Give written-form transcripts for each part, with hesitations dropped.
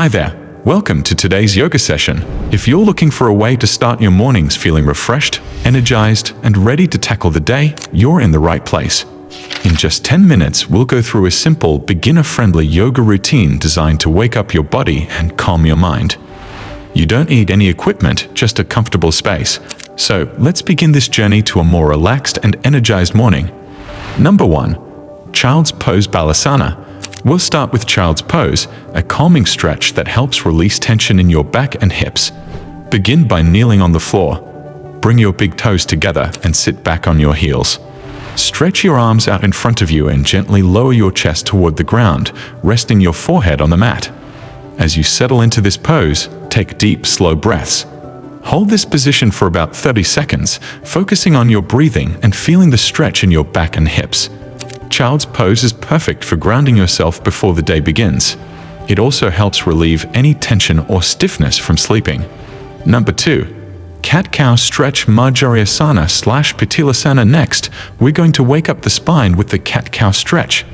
Hi there, welcome to today's yoga session. If you're looking for a way to start your mornings feeling refreshed, energized, and ready to tackle the day, you're in the right place. In just 10 minutes, we'll go through a simple, beginner-friendly yoga routine designed to wake up your body and calm your mind. You don't need any equipment, just a comfortable space. So let's begin this journey to a more relaxed and energized morning. Number 1. Child's Pose Balasana. We'll start with Child's Pose, a calming stretch that helps release tension in your back and hips. Begin by kneeling on the floor. Bring your big toes together and sit back on your heels. Stretch your arms out in front of you and gently lower your chest toward the ground, resting your forehead on the mat. As you settle into this pose, take deep, slow breaths. Hold this position for about 30 seconds, focusing on your breathing and feeling the stretch in your back and hips. Child's Pose is perfect for grounding yourself before the day begins. It also helps relieve any tension or stiffness from sleeping. Number 2. Cat-Cow Stretch Marjaryasana/Patilasana. Next, we're going to wake up the spine with the cat-cow stretch.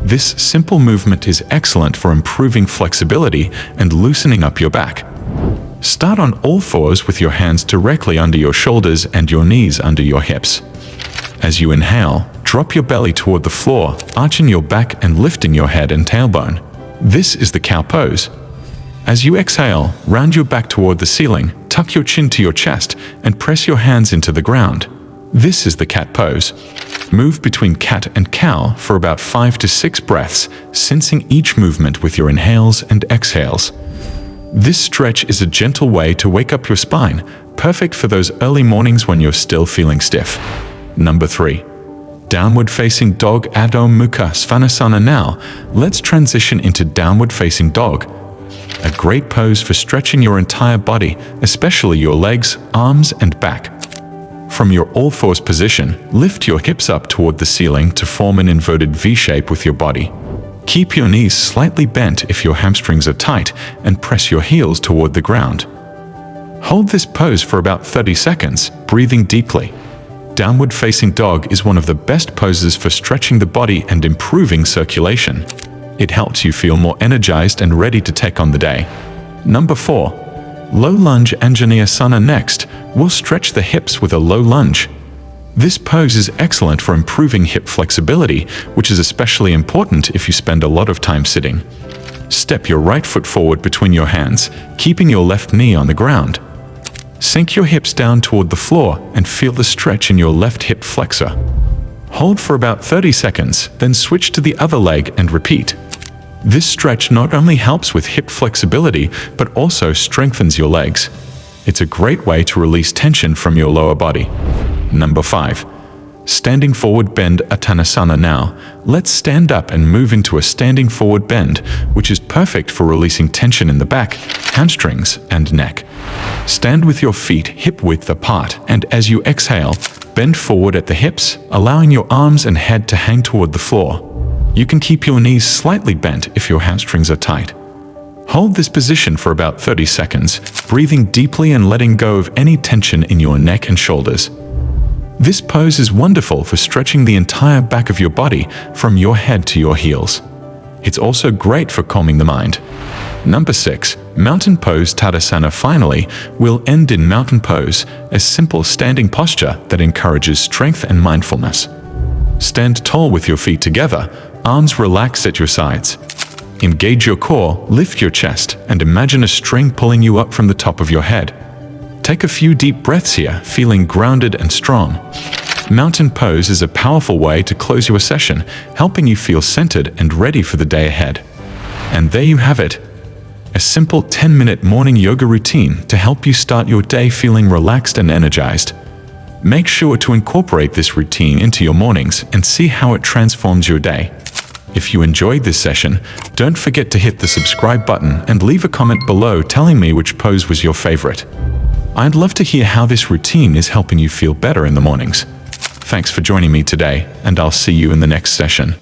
This simple movement is excellent for improving flexibility and loosening up your back. Start on all fours with your hands directly under your shoulders and your knees under your hips. As you inhale, drop your belly toward the floor, arching your back and lifting your head and tailbone. This is the cow pose. As you exhale, round your back toward the ceiling, tuck your chin to your chest, and press your hands into the ground. This is the cat pose. Move between cat and cow for about 5 to 6 breaths, sensing each movement with your inhales and exhales. This stretch is a gentle way to wake up your spine, perfect for those early mornings when you're still feeling stiff. Number 3. Downward Facing Dog Adho Mukha Svanasana. Now, let's transition into Downward Facing Dog. A great pose for stretching your entire body, especially your legs, arms, and back. From your all-fours position, lift your hips up toward the ceiling to form an inverted V shape with your body. Keep your knees slightly bent if your hamstrings are tight, and press your heels toward the ground. Hold this pose for about 30 seconds, breathing deeply. Downward Facing Dog is one of the best poses for stretching the body and improving circulation. It helps you feel more energized and ready to take on the day. Number 4. Low Lunge Anjaneyasana. Next, we'll stretch the hips with a low lunge. This pose is excellent for improving hip flexibility, which is especially important if you spend a lot of time sitting. Step your right foot forward between your hands, keeping your left knee on the ground. Sink your hips down toward the floor and feel the stretch in your left hip flexor. Hold for about 30 seconds, then switch to the other leg and repeat. This stretch not only helps with hip flexibility, but also strengthens your legs. It's a great way to release tension from your lower body. Number 5. Standing Forward Bend Uttanasana. Now, let's stand up and move into a standing forward bend, which is perfect for releasing tension in the back, hamstrings, and neck. Stand with your feet hip-width apart, and as you exhale, bend forward at the hips, allowing your arms and head to hang toward the floor. You can keep your knees slightly bent if your hamstrings are tight. Hold this position for about 30 seconds, breathing deeply and letting go of any tension in your neck and shoulders. This pose is wonderful for stretching the entire back of your body from your head to your heels. It's also great for calming the mind. Number 6. Mountain Pose Tadasana. Finally, we'll end in Mountain Pose, a simple standing posture that encourages strength and mindfulness. Stand tall with your feet together, arms relaxed at your sides. Engage your core, lift your chest, and imagine a string pulling you up from the top of your head. Take a few deep breaths here, feeling grounded and strong. Mountain Pose is a powerful way to close your session, helping you feel centered and ready for the day ahead. And there you have it. A simple 10-minute morning yoga routine to help you start your day feeling relaxed and energized. Make sure to incorporate this routine into your mornings and see how it transforms your day. If you enjoyed this session, don't forget to hit the subscribe button and leave a comment below telling me which pose was your favorite. I'd love to hear how this routine is helping you feel better in the mornings. Thanks for joining me today, and I'll see you in the next session.